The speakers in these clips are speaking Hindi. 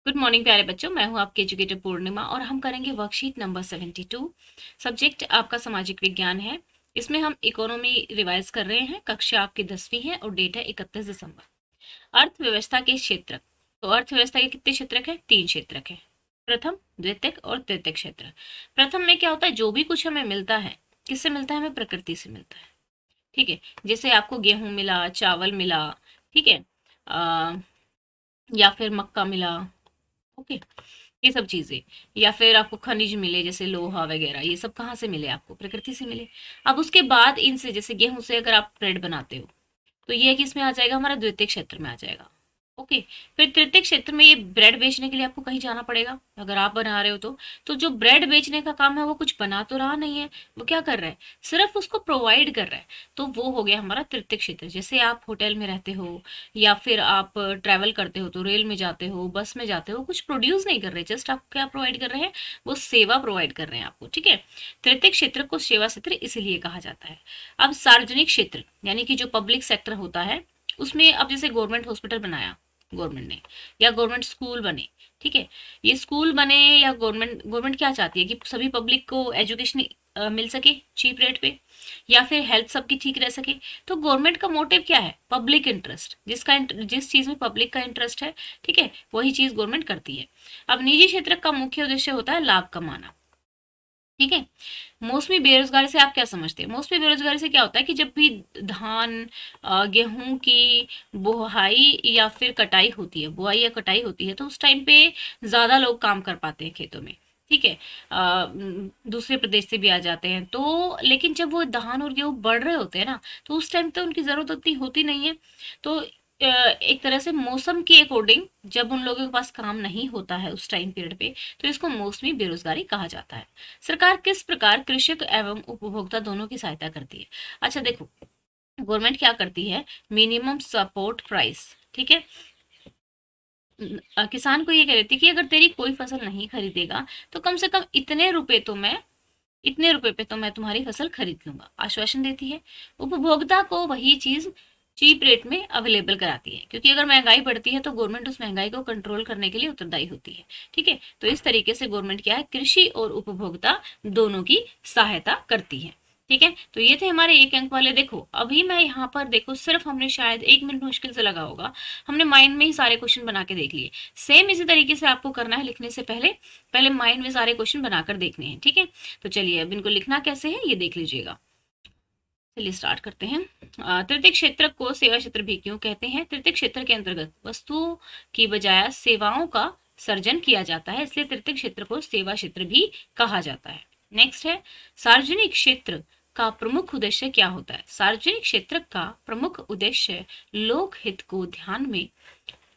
गुड मॉर्निंग प्यारे बच्चों, मैं हूं आपकी एजुकेटर पूर्णिमा और हम करेंगे वर्कशीट नंबर 72। सब्जेक्ट आपका सामाजिक विज्ञान है। इसमें हम इकोनॉमी रिवाइज कर रहे हैं। कक्षा आपकी 10वीं है और डेट है 31 दिसंबर। अर्थव्यवस्था के क्षेत्रक। तो अर्थव्यवस्था के कितने क्षेत्रक है? 3 क्षेत्रक है। प्रथम, द्वितीयक और तृतीयक क्षेत्र। प्रथम में क्या होता है? जो भी कुछ हमें मिलता है, किससे मिलता है? हमें प्रकृति से मिलता है। ठीक है, जैसे आपको गेहूं मिला, चावल मिला, ठीक है, आ, या फिर मक्का मिला। ओके, ये सब चीजें, या फिर आपको खनिज मिले जैसे लोहा वगैरह, ये सब कहाँ से मिले? आपको प्रकृति से मिले। अब उसके बाद इनसे, जैसे गेहूं से अगर आप ब्रेड बनाते हो, तो ये किस में आ जाएगा? हमारा द्वितीय क्षेत्र में आ जाएगा। ओके, फिर तृतीय क्षेत्र में ये ब्रेड बेचने के लिए आपको कहीं जाना पड़ेगा। अगर आप बना रहे हो तो जो ब्रेड बेचने का काम है वो कुछ बना तो रहा नहीं है, वो क्या कर रहा है? सिर्फ उसको प्रोवाइड कर रहा है। तो वो हो गया हमारा तृतीय क्षेत्र। जैसे आप होटल में रहते हो या फिर आप ट्रैवल करते हो, तो रेल में जाते हो, बस में जाते हो, कुछ प्रोड्यूस नहीं कर रहे, जस्ट आप क्या प्रोवाइड कर रहे हैं? वो सेवा प्रोवाइड कर रहे हैं आपको। ठीक है, तृतीय क्षेत्र को सेवा क्षेत्र इसीलिए कहा जाता है। अब सार्वजनिक क्षेत्र यानी कि जो पब्लिक सेक्टर होता है, उसमें अब जैसे गवर्नमेंट हॉस्पिटल बनाया गवर्नमेंट ने, या गवर्नमेंट स्कूल बने। ठीक है, ये स्कूल बने या गवर्नमेंट क्या चाहती है कि सभी पब्लिक को एजुकेशन मिल सके चीप रेट पे, या फिर हेल्थ सबकी ठीक रह सके। तो गवर्नमेंट का मोटिव क्या है? Public interest. जिस चीज में पब्लिक का इंटरेस्ट है, ठीक है, वही चीज गवर्नमेंट करती है। अब निजी क्षेत्र का मुख्य उद्देश्य होता है लाभ कमाना। ठीक है, मौसमी बेरोजगारी से आप क्या समझते हैं? मौसमी बेरोजगारी से क्या होता है कि जब भी धान, गेहूं की बुआई या फिर कटाई होती है, बुआई या कटाई होती है, तो उस टाइम पे ज्यादा लोग काम कर पाते हैं खेतों में। ठीक है, दूसरे प्रदेश से भी आ जाते हैं तो, लेकिन जब वो धान और गेहूं बढ़ रहे होते हैं ना, तो उस टाइम तो उनकी जरूरत उतनी होती नहीं है। तो एक तरह से मौसम के अकॉर्डिंग जब उन लोगों के पास काम नहीं होता है उस टाइम पीरियड पे, तो इसको मौसमी बेरोजगारी कहा जाता है। सरकार किस प्रकार कृषक एवं उपभोक्ता दोनों की सहायता करती है? अच्छा देखो, गवर्नमेंट क्या करती है? Minimum support price. ठीक है, किसान को ये कह देती है कि अगर तेरी कोई फसल नहीं खरीदेगा, तो कम से कम इतने रुपए पे तो मैं तुम्हारी फसल खरीद लूंगा, आश्वासन देती है। उपभोक्ता को वही चीज चीप रेट में अवेलेबल कराती है, क्योंकि अगर महंगाई बढ़ती है तो गवर्नमेंट उस महंगाई को कंट्रोल करने के लिए उत्तरदायी होती है। ठीक है, तो इस तरीके से गवर्नमेंट क्या है? कृषि और उपभोक्ता दोनों की सहायता करती है। ठीक है, तो ये थे हमारे 1 अंक वाले। देखो अभी मैं यहाँ पर, देखो सिर्फ हमने शायद 1 मिनट मुश्किल से लगा होगा, हमने माइंड में ही सारे क्वेश्चन बना के देख लिए। सेम इसी तरीके से आपको करना है लिखने से पहले, पहले माइंड में सारे क्वेश्चन बनाकर देखने हैं। ठीक है, तो चलिए अब इनको लिखना कैसे है ये देख लीजिएगा। चलिए स्टार्ट करते हैं। तृतीय क्षेत्र को सेवा क्षेत्र भी क्यों कहते हैं? तृतीय क्षेत्र के अंतर्गत वस्तुओं की बजाय सेवाओं का सर्जन किया जाता है, इसलिए तृतीय क्षेत्र को सेवा क्षेत्र भी कहा जाता है। नेक्स्ट है, सार्वजनिक क्षेत्र का प्रमुख उद्देश्य क्या होता है? सार्वजनिक क्षेत्र का प्रमुख उद्देश्य लोक हित को ध्यान में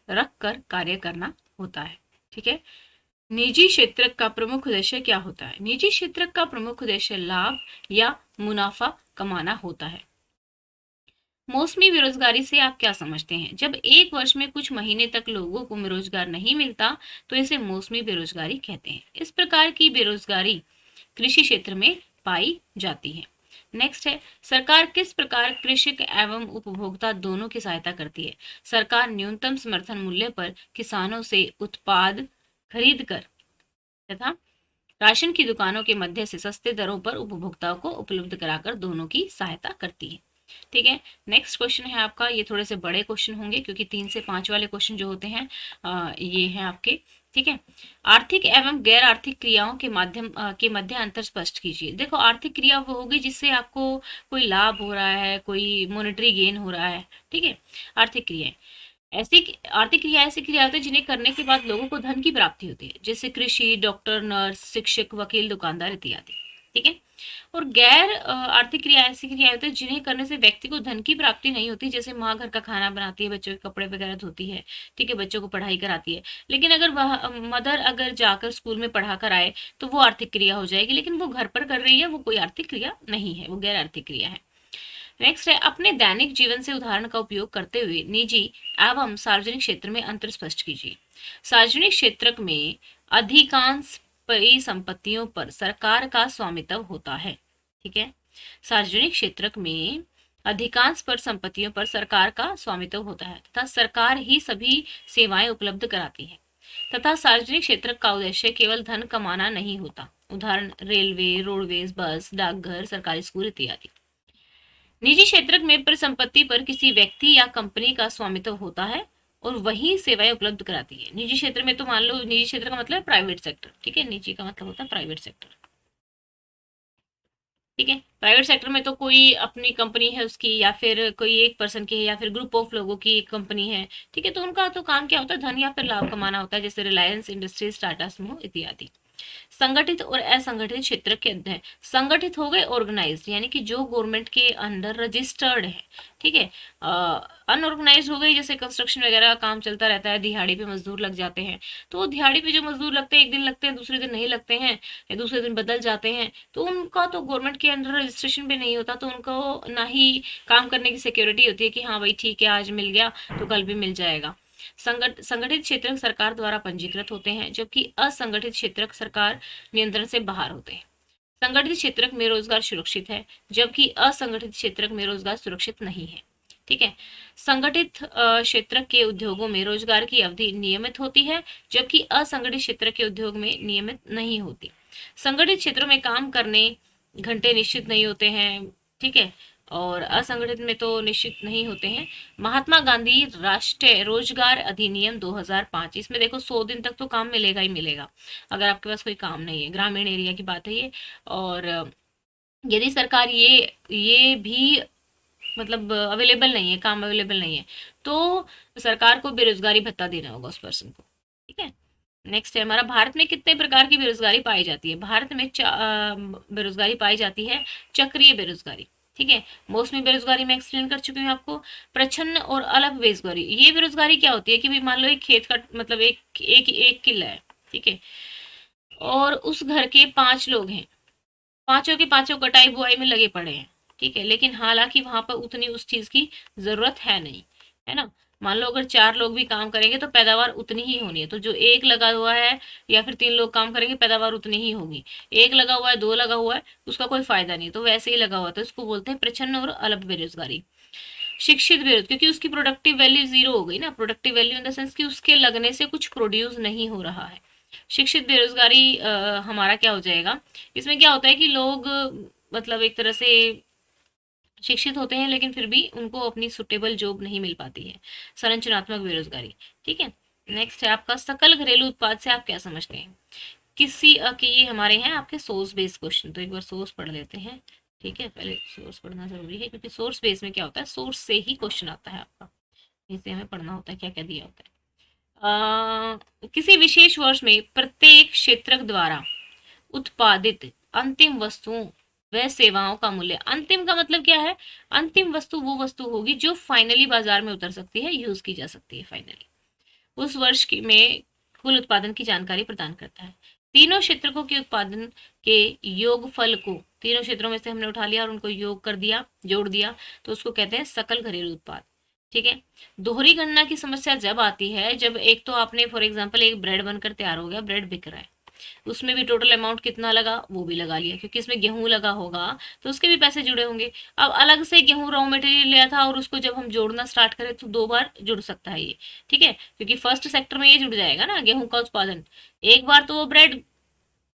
रखकर कार्य करना होता है। ठीक है, निजी क्षेत्र का प्रमुख उद्देश्य क्या होता है? निजी क्षेत्र का प्रमुख उद्देश्य लाभ या मुनाफा कमाना होता है। मौसमी बेरोजगारी से आप क्या समझते हैं? जब एक वर्ष में कुछ महीने तक लोगों को रोजगार नहीं मिलता, तो इसे मौसमी बेरोजगारी कहते हैं। इस प्रकार की बेरोजगारी कृषि क्षेत्र में पाई जाती है। नेक्स्ट है, सरकार किस प्रकार कृषक एवं उपभोक्ता दोनों की सहायता करती है? सरकार न्यूनतम समर्थन मूल्य पर किसानों से उत्पाद खरीद कर तथा राशन की दुकानों के मध्य से सस्ते दरों पर उपभोक्ताओं को उपलब्ध कराकर दोनों की सहायता करती है। ठीक है, नेक्स्ट क्वेश्चन है आपका, ये थोड़े से बड़े क्वेश्चन होंगे क्योंकि 3 से 5 वाले क्वेश्चन जो होते हैं ये हैं आपके। ठीक है, आर्थिक एवं गैर आर्थिक क्रियाओं के मध्य अंतर स्पष्ट कीजिए। देखो आर्थिक क्रिया वो होगी जिससे आपको कोई लाभ हो रहा है, कोई मॉनेटरी गेन हो रहा है। ठीक है, आर्थिक क्रियाएं ऐसी आर्थिक क्रिया ऐसी क्रिया होती है जिन्हें करने के बाद लोगों को धन की प्राप्ति होती है, जैसे कृषि, डॉक्टर, नर्स, शिक्षक, वकील, दुकानदार इत्यादि। ठीक है, और गैर आर्थिक क्रिया ऐसी क्रिया होती है जिन्हें करने से व्यक्ति को धन की प्राप्ति नहीं होती, जैसे माँ घर का खाना बनाती है, बच्चों के कपड़े वगैरह धोती है, ठीक है, बच्चों को पढ़ाई कराती है। लेकिन अगर वह मदर अगर जाकर स्कूल में पढ़ा कर आए तो वो आर्थिक क्रिया हो जाएगी, लेकिन वो घर पर कर रही है, वो कोई आर्थिक क्रिया नहीं है, वो गैर आर्थिक क्रिया है। नेक्स्ट है, अपने दैनिक जीवन से उदाहरण का उपयोग करते हुए निजी एवं सार्वजनिक क्षेत्र में अंतर स्पष्ट कीजिए। सार्वजनिक क्षेत्र में अधिकांश परिसंपत्तियों पर सरकार का स्वामित्व होता है। ठीक है, सार्वजनिक क्षेत्र में अधिकांश परिसंपत्तियों पर सरकार का स्वामित्व होता है तथा सरकार ही सभी सेवाएं उपलब्ध कराती है। तथा सार्वजनिक क्षेत्र का उद्देश्य केवल धन कमाना नहीं होता। उदाहरण रेलवे, रोडवेज, बस, डाकघर, सरकारी स्कूल इत्यादि। निजी क्षेत्र में परिसंपत्ति पर किसी व्यक्ति या कंपनी का स्वामित्व होता है और वही सेवाएं उपलब्ध कराती है। निजी क्षेत्र में तो मान लो, निजी क्षेत्र का मतलब प्राइवेट सेक्टर, ठीक है, निजी का मतलब होता है प्राइवेट सेक्टर, ठीक है। प्राइवेट सेक्टर में तो कोई अपनी कंपनी है उसकी, या फिर कोई एक पर्सन की है, या फिर ग्रुप ऑफ लोगों की एक कंपनी है, ठीक है। तो उनका तो काम क्या होता है, धन या फिर लाभ कमाना होता है, जैसे रिलायंस इंडस्ट्रीज, टाटा समूह इत्यादि। संगठित और असंगठित क्षेत्र के अध्ययन। संगठित हो गए ऑर्गेनाइज्ड, यानी कि जो गवर्नमेंट के अंडर रजिस्टर्ड है, ठीक है। अनऑर्गेनाइज्ड हो गई, जैसे कंस्ट्रक्शन वगैरह का काम चलता रहता है, दिहाड़ी पे मजदूर लग जाते हैं। तो वो दिहाड़ी पे जो मजदूर लगते हैं, एक दिन लगते हैं, दूसरे दिन नहीं लगते हैं, या दूसरे दिन बदल जाते हैं, तो उनका तो गवर्नमेंट के अंडर रजिस्ट्रेशन भी नहीं होता, तो उनको ना ही काम करने की सिक्योरिटी होती है कि हाँ भाई ठीक है, आज मिल गया तो कल भी मिल जाएगा। संगठित क्षेत्र सरकार द्वारा पंजीकृत होते हैं, जबकि असंगठित क्षेत्र सरकार नियंत्रण से बाहर होते हैं। संगठित क्षेत्र में रोजगार सुरक्षित है, जबकि असंगठित क्षेत्र में रोजगार सुरक्षित नहीं है, ठीक है। संगठित क्षेत्र के उद्योगों में रोजगार की अवधि नियमित होती है, जबकि असंगठित क्षेत्र के उद्योग में नियमित नहीं होती। संगठित क्षेत्रों में काम करने घंटे निश्चित नहीं होते हैं, ठीक है, और असंगठित में तो निश्चित नहीं होते हैं। महात्मा गांधी राष्ट्रीय रोजगार अधिनियम 2005, इसमें देखो 100 दिन तक तो काम मिलेगा ही मिलेगा, अगर आपके पास कोई काम नहीं है, ग्रामीण एरिया की बात है ये। और यदि सरकार ये भी मतलब अवेलेबल नहीं है, काम अवेलेबल नहीं है, तो सरकार को बेरोजगारी भत्ता देना होगा उस पर्सन को, ठीक है। नेक्स्ट है हमारा, भारत में कितने प्रकार की बेरोजगारी पाई जाती है। भारत में बेरोजगारी पाई जाती है चक्रीय बेरोजगारी, ठीक है। मौसमी बेरोजगारी मैं एक्सप्लेन कर चुकी हूँ आपको। प्रच्छन्न और अलग बेरोजगारी, ये बेरोजगारी क्या होती है कि भाई मान लो एक खेत का मतलब एक किला है, ठीक है, और उस घर के 5 लोग हैं, पांचों के पांचों कटाई बुआई में लगे पड़े हैं, ठीक है, लेकिन हालांकि वहां पर उतनी उस चीज की जरूरत है नहीं, है ना। मान लो अगर 4 लोग भी काम करेंगे तो पैदावार उतनी ही होनी है, तो जो एक लगा हुआ है या फिर 3 लोग काम करेंगे, पैदावार उतनी ही होगी। एक लगा हुआ है, 2 लगा हुआ है, उसका कोई फायदा नहीं, तो वैसे ही लगा हुआ, तो इसको बोलते हैं प्रच्छन्न और अलग बेरोजगारी। शिक्षित बेरोजगारी, क्योंकि उसकी प्रोडक्टिव वैल्यू जीरो हो गई ना, productive value in the sense कि उसके लगने से कुछ प्रोड्यूस नहीं हो रहा है। शिक्षित बेरोजगारी हमारा क्या हो जाएगा, इसमें क्या होता है कि लोग मतलब एक तरह से शिक्षित होते हैं, लेकिन फिर भी उनको अपनी सुटेबल जॉब नहीं मिल पाती है। संरचनात्मक बेरोजगारी, ठीक है। नेक्स्ट है आपका सकल घरेलू उत्पाद से आप क्या समझते हैं। किसी कि ये हमारे हैं आपके सोर्स बेस्ड क्वेश्चन, तो एक बार सोर्स पढ़ लेते हैं, ठीक है। पहले सोर्स पढ़ना जरूरी है, क्योंकि सोर्स बेस में क्या होता है, सोर्स से ही क्वेश्चन आता है आपका, इसे हमें पढ़ना होता है क्या क्या दिया होता है। किसी विशेष वर्ष में प्रत्येक क्षेत्रक द्वारा उत्पादित अंतिम वस्तुओं व सेवाओं का मूल्य। अंतिम का मतलब क्या है, अंतिम वस्तु वो वस्तु होगी जो फाइनली बाजार में उतर सकती है, यूज की जा सकती है फाइनली, उस वर्ष की में कुल उत्पादन की जानकारी प्रदान करता है। तीनों क्षेत्रकों के उत्पादन के योगफल को, तीनों क्षेत्रों में से हमने उठा लिया और उनको योग कर दिया, जोड़ दिया, तो उसको कहते हैं सकल घरेलू उत्पाद, ठीक है। दोहरी गणना की समस्या जब आती है, जब एक तो आपने फॉर एग्जांपल एक ब्रेड बनकर तैयार हो गया, ब्रेड बिक रहा है, उसमें भी टोटल अमाउंट कितना लगा वो भी लगा लिया, क्योंकि इसमें गेहूं लगा होगा तो उसके भी पैसे जुड़े होंगे। अब अलग से गेहूं रॉ मटेरियल लिया था और उसको जब हम जोड़ना स्टार्ट करें तो 2 बार जुड़ सकता है ये, ठीक है, क्योंकि फर्स्ट सेक्टर में ये जुड़ जाएगा ना गेहूं का उत्पादन। एक बार तो वो ब्रेड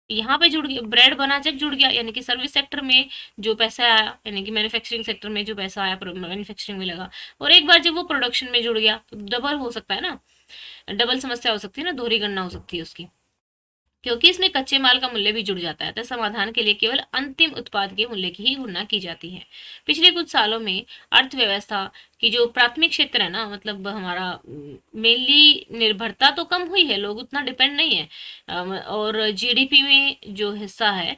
यहाँ पे जुड़ गया, ब्रेड बना जब जुड़ गया, यानी कि सर्विस सेक्टर में जो पैसा आया, यानी कि मैन्युफैक्चरिंग सेक्टर में जो पैसा आया मैन्युफैक्चरिंग में लगा, और एक बार जब वो प्रोडक्शन में जुड़ गया तो डबल हो सकता है ना, डबल समस्या हो सकती है ना, दोहरी गणना हो सकती है उसकी, क्योंकि इसमें कच्चे माल का मूल्य भी जुड़ जाता है। तो समाधान के लिए केवल अंतिम उत्पाद के मूल्य की ही गणना की जाती है। पिछले कुछ सालों में अर्थव्यवस्था की जो प्राथमिक क्षेत्र है ना, मतलब हमारा मेनली निर्भरता तो कम हुई है, लोग उतना डिपेंड नहीं है, और जीडीपी में जो हिस्सा है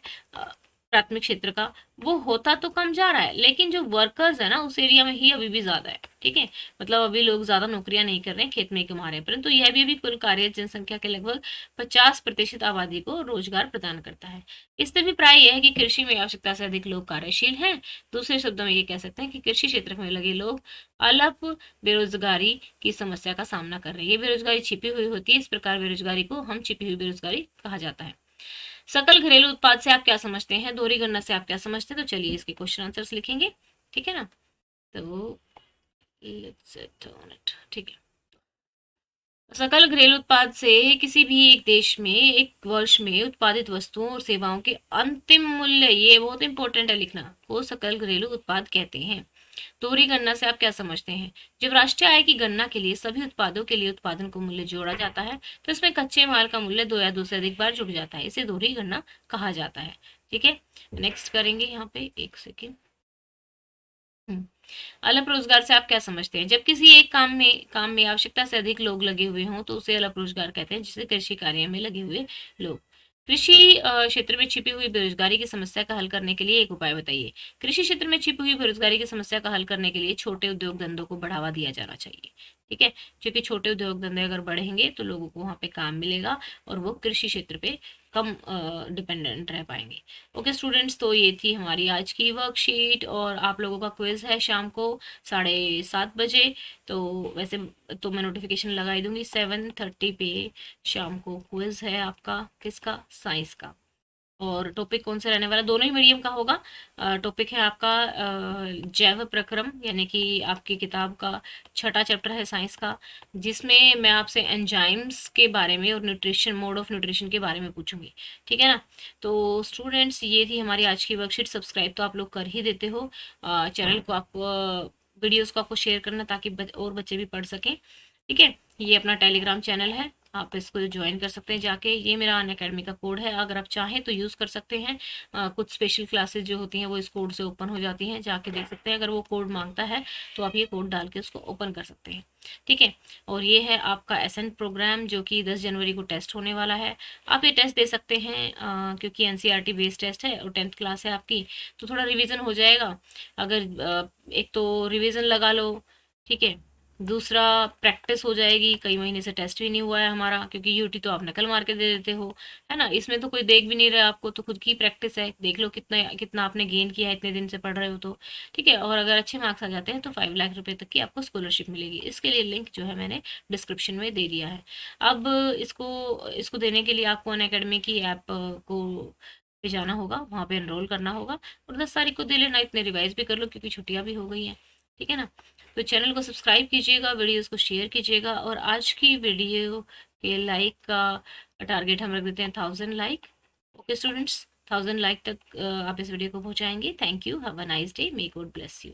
प्राथमिक क्षेत्र का, वो होता तो कम जा रहा है, लेकिन जो वर्कर्स है ना उस एरिया में ही अभी भी ज्यादा है, ठीक है। मतलब अभी लोग ज्यादा नौकरियां नहीं कर रहे हैं, खेत में ही कमा रहे हैं, परंतु यह भी कुल कार्य जनसंख्या के लगभग 50% आबादी को रोजगार प्रदान करता है। इससे अभिप्राय यह है कि कृषि में आवश्यकता से अधिक लोग कार्यशील हैं। दूसरे शब्दों में ये कह सकते हैं कि कृषि क्षेत्र में लगे लोग अल्प बेरोजगारी की समस्या का सामना कर रहे हैं। ये बेरोजगारी छिपी हुई होती है, इस प्रकार बेरोजगारी को हम छिपी हुई बेरोजगारी कहा जाता है। सकल घरेलू उत्पाद से आप क्या समझते हैं, दोहरी गणना से आप क्या समझते हैं, तो चलिए इसके क्वेश्चन आंसर्स लिखेंगे, ठीक है ना। तो लेट्स सेट ऑन इट, ठीक है। सकल घरेलू उत्पाद से किसी भी एक देश में एक वर्ष में उत्पादित वस्तुओं और सेवाओं के अंतिम मूल्य, ये बहुत इंपॉर्टेंट है लिखना, को सकल घरेलू उत्पाद कहते हैं। दोहरी गणना से आप क्या समझते हैं? जब राष्ट्रीय आय की गणना के लिए सभी उत्पादों के लिए उत्पादन को मूल्य जोड़ा जाता है तो इसमें कच्चे माल का मूल्य दो या दो से अधिक बार जुड़ जाता है, इसे दोहरी गणना कहा जाता है। ठीक है, नेक्स्ट करेंगे यहाँ पे, एक सेकेंड। अल्प रोजगार से आप क्या समझते हैं? जब किसी एक काम में आवश्यकता से अधिक लोग लगे हुए हों तो उसे अल्प रोजगार कहते हैं, जिसे कृषि कार्य में लगे हुए लोग। कृषि क्षेत्र में छिपी हुई बेरोजगारी की समस्या का हल करने के लिए एक उपाय बताइए। कृषि क्षेत्र में छिपी हुई बेरोजगारी की समस्या का हल करने के लिए छोटे उद्योग धंधों को बढ़ावा दिया जाना चाहिए। ठीक है, क्योंकि छोटे उद्योग धंधे अगर बढ़ेंगे तो लोगों को वहाँ पे काम मिलेगा और वो कृषि क्षेत्र पे कम डिपेंडेंट रह पाएंगे। ओके स्टूडेंट्स, तो ये थी हमारी आज की वर्कशीट और आप लोगों का क्विज है शाम को 7:30 बजे। तो वैसे तो मैं नोटिफिकेशन लगाई दूंगी 7:30 पे। शाम को क्विज है आपका, किसका? साइंस का। और टॉपिक कौन सा रहने वाला? दोनों ही मीडियम का होगा। टॉपिक है आपका जैव प्रक्रम, यानी कि आपकी किताब का छठा चैप्टर है साइंस का, जिसमें मैं आपसे एंजाइम्स के बारे में और न्यूट्रिशन, मोड ऑफ न्यूट्रिशन के बारे में पूछूंगी। ठीक है ना? तो स्टूडेंट्स, ये थी हमारी आज की वर्कशीट। सब्सक्राइब तो आप लोग कर ही देते हो चैनल को, आप वीडियोस को आपको शेयर करना ताकि और बच्चे भी पढ़ सकें। ठीक है, ये अपना टेलीग्राम चैनल है, आप इसको ज्वाइन कर सकते हैं जाके। ये मेरा अनअकैडमी का कोड है, अगर आप चाहें तो यूज़ कर सकते हैं। कुछ स्पेशल क्लासेस जो होती हैं वो इस कोड से ओपन हो जाती हैं, जाके देख सकते हैं। अगर वो कोड मांगता है तो आप ये कोड डाल के उसको ओपन कर सकते हैं। ठीक है, और ये है आपका एसेंट प्रोग्राम जो कि 10 जनवरी को टेस्ट होने वाला है। आप ये टेस्ट दे सकते हैं क्योंकि एनसीईआरटी बेस्ड टेस्ट है और 10th क्लास है आपकी, तो थोड़ा रिविजन हो जाएगा। अगर एक तो रिविजन लगा लो, ठीक है, दूसरा प्रैक्टिस हो जाएगी। कई महीने से टेस्ट भी नहीं हुआ है हमारा, क्योंकि यूटी तो आप नकल मार के दे देते हो, है ना? इसमें तो कोई देख भी नहीं रहा आपको, तो खुद की प्रैक्टिस है, देख लो कितना कितना आपने गेन किया है, इतने दिन से पढ़ रहे हो तो। ठीक है, और अगर अच्छे मार्क्स आ जाते हैं तो 5 लाख रुपए तक की आपको स्कॉलरशिप मिलेगी। इसके लिए लिंक जो है मैंने डिस्क्रिप्शन में दे दिया है। अब इसको इसको देने के लिए आपको अनअकैडमी की ऐप को पे जाना होगा, वहाँ पे एनरोल करना होगा, और 10 तारीख को दे लेना। इतने रिवाइज भी कर लो क्योंकि छुट्टियां भी हो गई हैं। ठीक है ना? तो चैनल को सब्सक्राइब कीजिएगा, वीडियोस को शेयर कीजिएगा, और आज की वीडियो के लाइक का टारगेट हम रख देते हैं 1000 लाइक। ओके स्टूडेंट्स, 1000 लाइक तक आप इस वीडियो को पहुंचाएंगे। Thank you, have a nice day, may God bless you.